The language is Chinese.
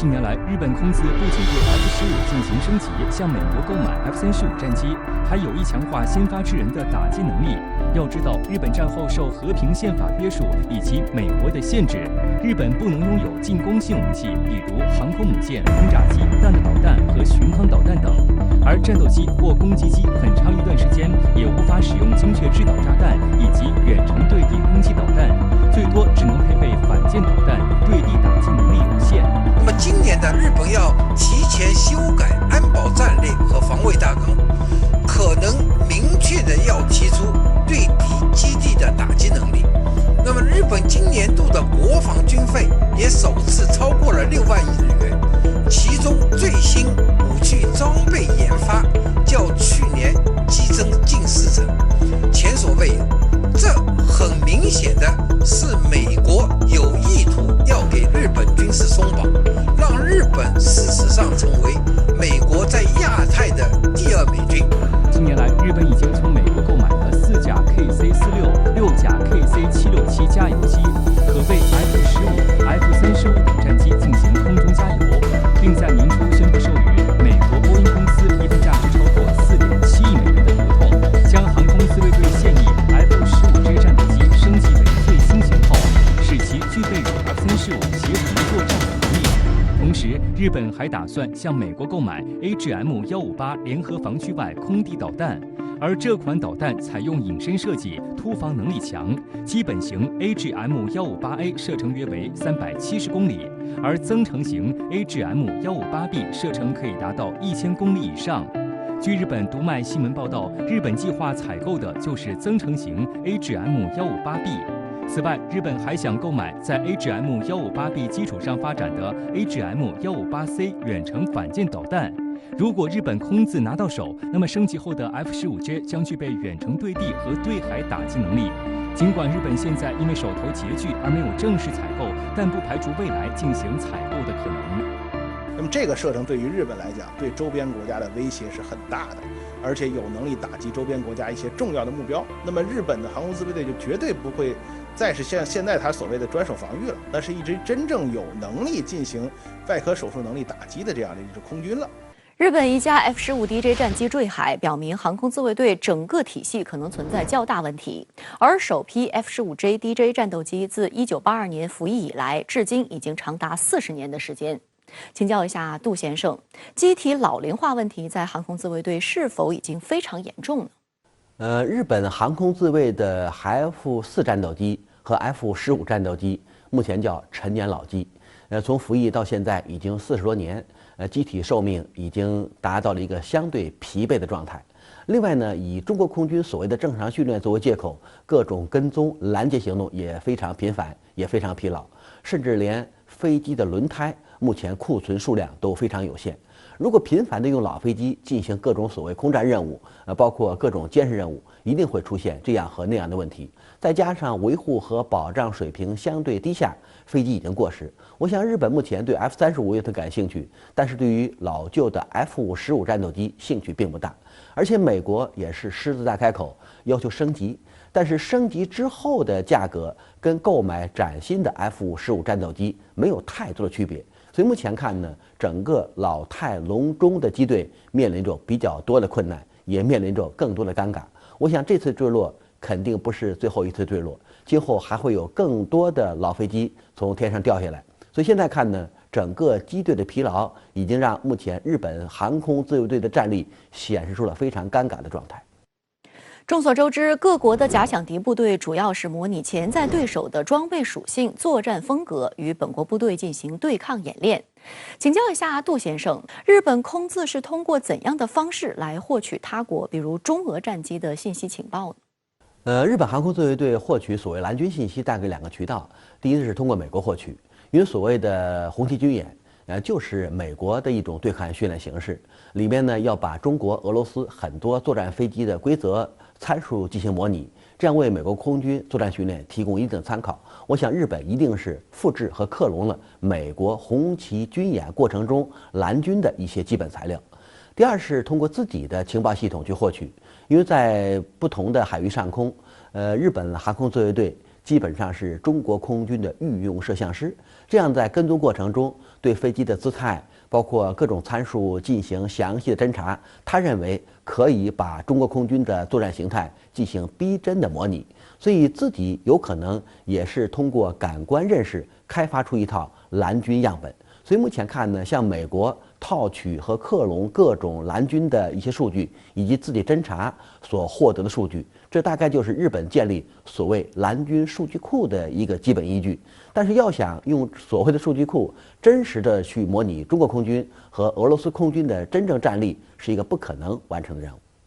近年来，日本空自不仅对 F-15进行升级，向美国购买 F-35战机，还有意强化先发制人的打击能力。要知道，日本战后受和平宪法约束以及美国的限制，日本不能拥有进攻性武器，比如航空母舰、轰炸机、弹道导弹和巡航导弹等。而战斗机或攻击机很长一段时间也无法使用精确制导炸弹以及远程对地攻击导弹，最多只能配备反舰导弹，对地打击能力有限。那么今年的日本要提前修改安保战略和防卫大纲，可能明确的要提出对敌基地的打击能力。那么日本今年度的国防军费也首次超过了6万亿日元，其中最新武器装备研发较去年激增近40%，前所未有。这很明显的是美国有意图要给日本军事松绑，让日本事实上成为美国在亚太的第2美军。近年来，日本已经从美国购买了4架 KC-46、6架 KC-767加油机，可为 F-15、F-35等战机进行空中加油，并在年初宣布授予美国波音公司一份价值超过4.7亿美元的合同，将航空自卫队现役 F-15J 战斗机升级为最新型号，使其具备与 F-35协同作战的能力。同时，日本还打算向美国购买 AGM-158联合防区外空地导弹，而这款导弹采用隐身设计，突防能力强。基本型 AGM-158A 射程约为370公里，而增程型 AGM-158B 射程可以达到1000公里以上。据日本读卖新闻报道，日本计划采购的就是增程型 AGM-158B。此外，日本还想购买在 AGM-158B 基础上发展的 AGM-158C 远程反舰导弹。如果日本空自拿到手，那么升级后的 F-15J 将具备远程对地和对海打击能力。尽管日本现在因为手头拮据而没有正式采购，但不排除未来进行采购的可能。那么这个射程对于日本来讲，对周边国家的威胁是很大的，而且有能力打击周边国家一些重要的目标。那么日本的航空自卫队就绝对不会再是像现在他所谓的专守防御了，那是一支真正有能力进行外科手术能力打击的这样的一支空军了。日本一架 F-15DJ 战机坠海，表明航空自卫队整个体系可能存在较大问题。而首批 F-15J DJ 战斗机自1982年服役以来，至今已经长达40年的时间。请教一下杜先生，机体老龄化问题在航空自卫队是否已经非常严重呢？日本航空自卫的 F-4战斗机和 F-15战斗机目前叫陈年老机，从服役到现在已经40多年，机体寿命已经达到了一个相对疲惫的状态。另外呢，以中国空军所谓的正常训练作为借口，各种跟踪拦截行动也非常频繁，也非常疲劳，甚至连飞机的轮胎目前库存数量都非常有限。如果频繁地用老飞机进行各种所谓空战任务，包括各种监视任务，一定会出现这样和那样的问题。再加上维护和保障水平相对低下，飞机已经过时。我想日本目前对 F-35也很感兴趣，但是对于老旧的 F-15战斗机兴趣并不大。而且美国也是狮子大开口，要求升级，但是升级之后的价格跟购买崭新的 F-15战斗机没有太多的区别。所以目前看呢，整个老态龙钟的机队面临着比较多的困难，也面临着更多的尴尬。我想这次坠落肯定不是最后一次坠落，今后还会有更多的老飞机从天上掉下来。所以现在看呢，整个机队的疲劳已经让目前日本航空自卫队的战力显示出了非常尴尬的状态。众所周知，各国的假想敌部队主要是模拟潜在对手的装备属性、作战风格，与本国部队进行对抗演练。请教一下杜先生，日本空自是通过怎样的方式来获取他国，比如中俄战机的信息情报呢？日本航空自卫队获取所谓蓝军信息大概2个渠道，第一是通过美国获取，因为所谓的红旗军演。就是美国的一种对抗训练形式，里面呢要把中国、俄罗斯很多作战飞机的规则参数进行模拟，这样为美国空军作战训练提供一定的参考。我想日本一定是复制和克隆了美国红旗军演过程中蓝军的一些基本材料。第二是通过自己的情报系统去获取，因为在不同的海域上空，日本航空自卫队基本上是中国空军的御用摄像师，这样在跟踪过程中对飞机的姿态，包括各种参数进行详细的侦查。他认为可以把中国空军的作战形态进行逼真的模拟，所以自己有可能也是通过感官认识开发出一套蓝军样本。所以目前看呢，像美国套取和克隆各种蓝军的一些数据，以及自己侦查所获得的数据，这大概就是日本建立所谓蓝军数据库的一个基本依据。但是要想用所谓的数据库真实的去模拟中国空军和俄罗斯空军的真正战力，是一个不可能完成的任务。